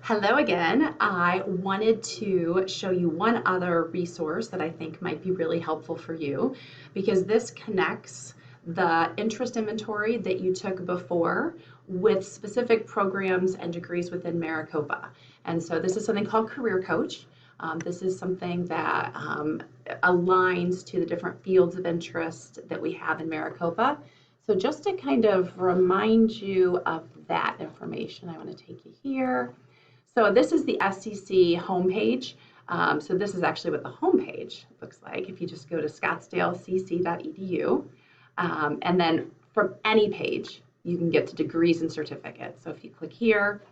Hello again. I wanted to show you one other resource that I think might be really helpful for you because this connects the interest inventory that you took before with specific programs and degrees within Maricopa. And so this is something called Career Coach. This is something that aligns to the different fields of interest that we have in Maricopa. So just to kind of remind you of that information, I want to take you here. So this is the SCC homepage. So this is actually what the homepage looks like if you just go to scottsdalecc.edu. And then from any page, you can get to degrees and certificates. So if you click here,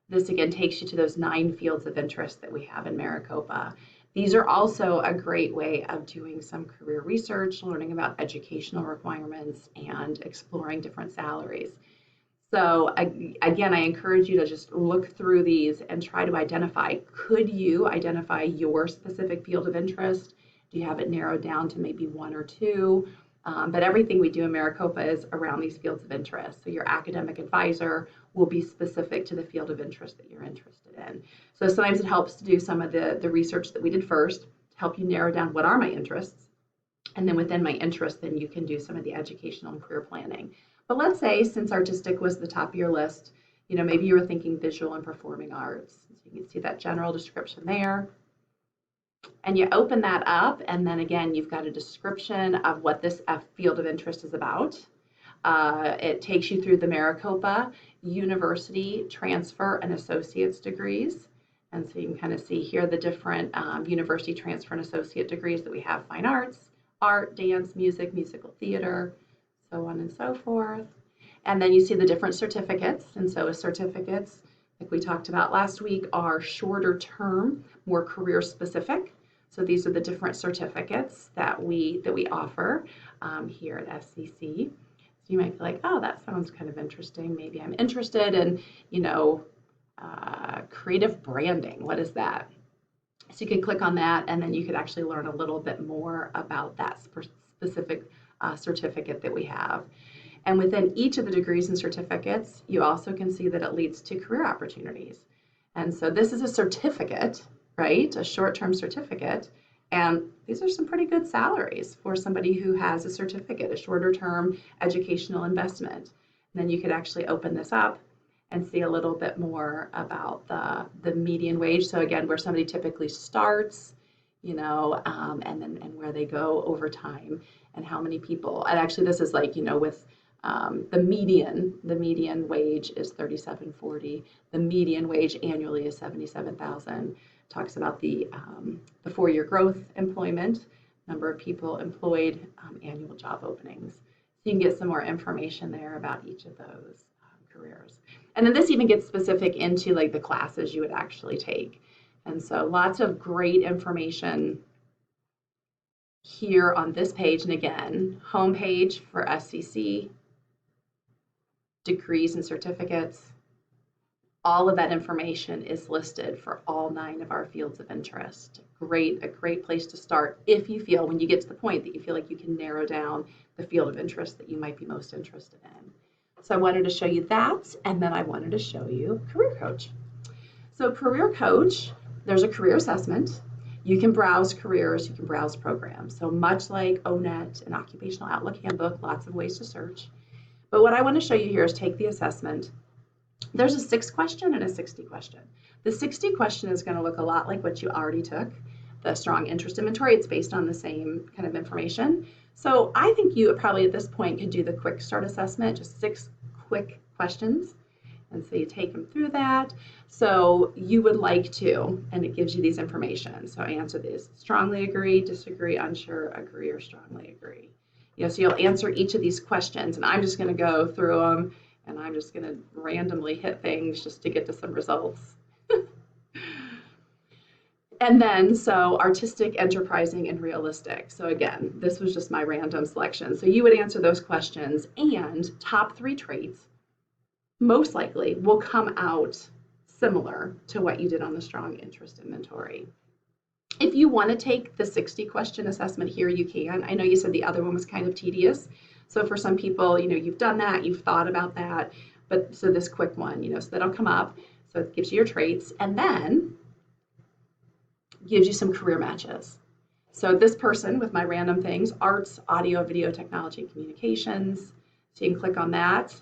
this again takes you to those 9 fields of interest that we have in Maricopa. These are also a great way of doing some career research, learning about educational requirements, and exploring different salaries. So again, I encourage you to just look through these and try to identify, could you identify your specific field of interest? Do you have it narrowed down to maybe 1 or 2? But everything we do in Maricopa is around these fields of interest. So your academic advisor will be specific to the field of interest that you're interested in. So sometimes it helps to do some of the research that we did first to help you narrow down what are my interests. And then within my interests, then you can do some of the educational and career planning. But let's say since artistic was the top of your list, maybe you were thinking visual and performing arts. So you can see that general description there. And you open that up, and then again, you've got a description of what this field of interest is about. It takes you through the Maricopa University Transfer and Associate's degrees. And so you can kind of see here the different university transfer and associate degrees that we have: fine arts, art, dance, music, musical theater, so on and so forth. And then you see the different certificates. And so certificates, like we talked about last week, are shorter term, more career specific. So these are the different certificates that we offer here at FCC. So you might be like, oh, that sounds kind of interesting. Maybe I'm interested in, creative branding. What is that? So you could click on that, and then you could actually learn a little bit more about that specific certificate that we have. And within each of the degrees and certificates, you also can see that it leads to career opportunities. And so this is a certificate, right? A short-term certificate. And these are some pretty good salaries for somebody who has a certificate, a shorter-term educational investment. And then you could actually open this up and see a little bit more about the median wage. So again, where somebody typically starts, and where they go over time, and how many people. And actually, this is like, with the median wage is $37.40. The median wage annually is $77,000. Talks about the 4-year growth employment, number of people employed, annual job openings. So you can get some more information there about each of those careers. And then this even gets specific into like the classes you would actually take. And so lots of great information here on this page. And again, homepage for SCC, degrees and certificates. All of that information is listed for all 9 of our fields of interest. A great place to start if you feel, when you get to the point that you feel like you can narrow down the field of interest that you might be most interested in. So I wanted to show you that, and then I wanted to show you Career Coach. So Career Coach, there's a career assessment. You can browse careers, you can browse programs. So much like ONET and Occupational Outlook Handbook, lots of ways to search. But what I want to show you here is take the assessment. There's a 6 question and a 60 question. The 60 question is going to look a lot like what you already took, the strong interest inventory. It's based on the same kind of information. So I think you probably at this point could do the quick start assessment, just 6 quick questions. And so you take them through that. So you would like to, and it gives you these information. So answer these: strongly agree, disagree, unsure, agree, or strongly agree. So you'll answer each of these questions, and I'm just going to go through them, and I'm just going to randomly hit things just to get to some results. And then, so artistic, enterprising, and realistic. So again, this was just my random selection. So you would answer those questions, and top 3 traits most likely will come out similar to what you did on the strong interest inventory. If you want to take the 60 question assessment here, you can. I know you said the other one was kind of tedious. So for some people, you've done that, you've thought about that, but so this quick one, so that'll come up. So it gives you your traits and then gives you some career matches. So this person with my random things, arts, audio, video, technology, and communications. So you can click on that.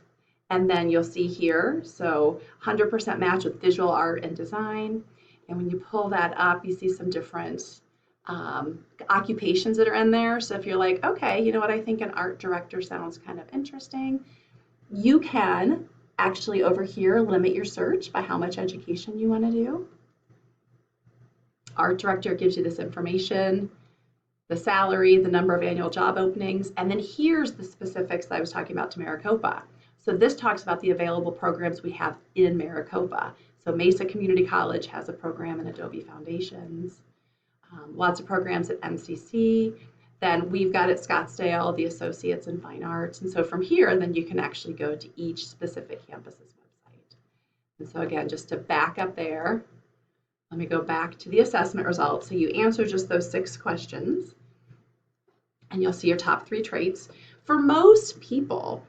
And then you'll see here, so 100% match with visual art and design. And when you pull that up, you see some different occupations that are in there. So if you're like, okay, you know what, I think an art director sounds kind of interesting, you can actually over here limit your search by how much education you want to do. Art director gives you this information, the salary, the number of annual job openings, and then here's the specifics that I was talking about to Maricopa. So this talks about the available programs we have in Maricopa. So Mesa Community College has a program in Adobe Foundations, lots of programs at MCC. Then we've got at Scottsdale the Associates in Fine Arts. And so from here, then you can actually go to each specific campus's website. And so again, just to back up there, let me go back to the assessment results. So you answer just those 6 questions and you'll see your top 3 traits. For most people,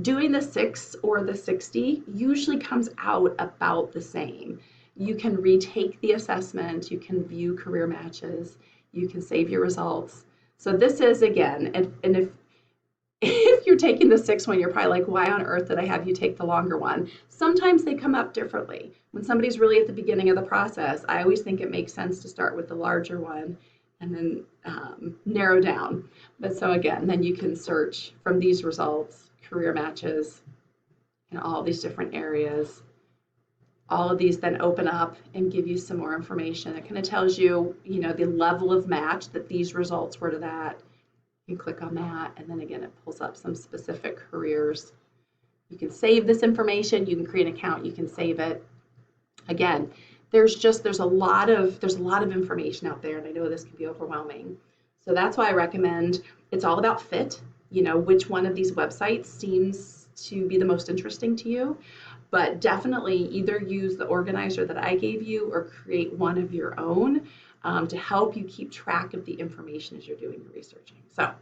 doing the 6 or the 60 usually comes out about the same. You can retake the assessment, you can view career matches, you can save your results. So this is, again, and if you're taking the 6 one, you're probably like, why on earth did I have you take the longer one? Sometimes they come up differently. When somebody's really at the beginning of the process, I always think it makes sense to start with the larger one and then narrow down. But so again, then you can search from these results, career matches in all these different areas. All of these then open up and give you some more information. It kind of tells you, you know, the level of match that these results were to that. You can click on that, and then again, it pulls up some specific careers. You can save this information. You can create an account. You can save it. Again, there's a lot of information out there, and I know this can be overwhelming. So that's why I recommend, it's all about fit. You know, which one of these websites seems to be the most interesting to you. But definitely either use the organizer that I gave you or create one of your own to help you keep track of the information as you're doing your researching. So a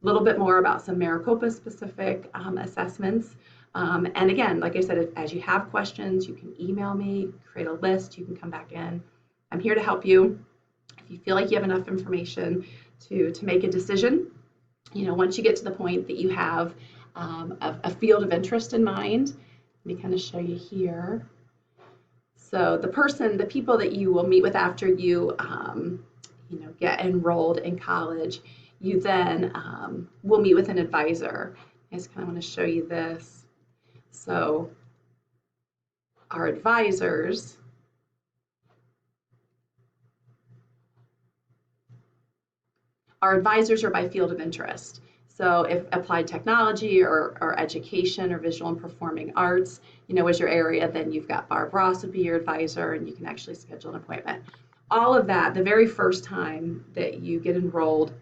little bit more about some Maricopa specific assessments. And again, like I said, as you have questions, you can email me, create a list, you can come back in. I'm here to help you. If you feel like you have enough information to make a decision, you know, once you get to the point that you have a field of interest in mind, let me kind of show you here. So the people that you will meet with after you, you know, get enrolled in college, you then will meet with an advisor. I just kind of want to show you this. So our advisors are by field of interest. So if applied technology or education or visual and performing arts, you know, is your area, then you've got Barb Ross would be your advisor and you can actually schedule an appointment. All of that, the very first time that you get enrolled,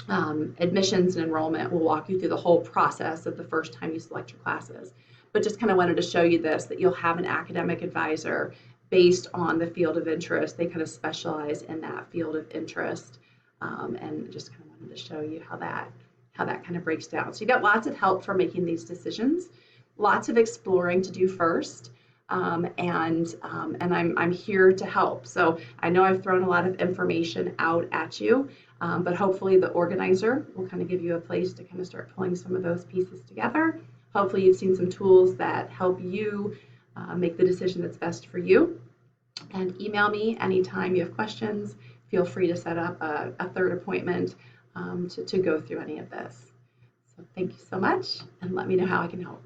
admissions and enrollment will walk you through the whole process of the first time you select your classes. But just kind of wanted to show you this, that you'll have an academic advisor based on the field of interest. They kind of specialize in that field of interest, and just kind of wanted to show you how that kind of breaks down. So you got lots of help for making these decisions, lots of exploring to do first, and I'm here to help. So I know I've thrown a lot of information out at you, but hopefully the organizer will kind of give you a place to kind of start pulling some of those pieces together. Hopefully you've seen some tools that help you make the decision that's best for you. And email me anytime you have questions. Feel free to set up a third appointment to go through any of this. So thank you so much, and let me know how I can help.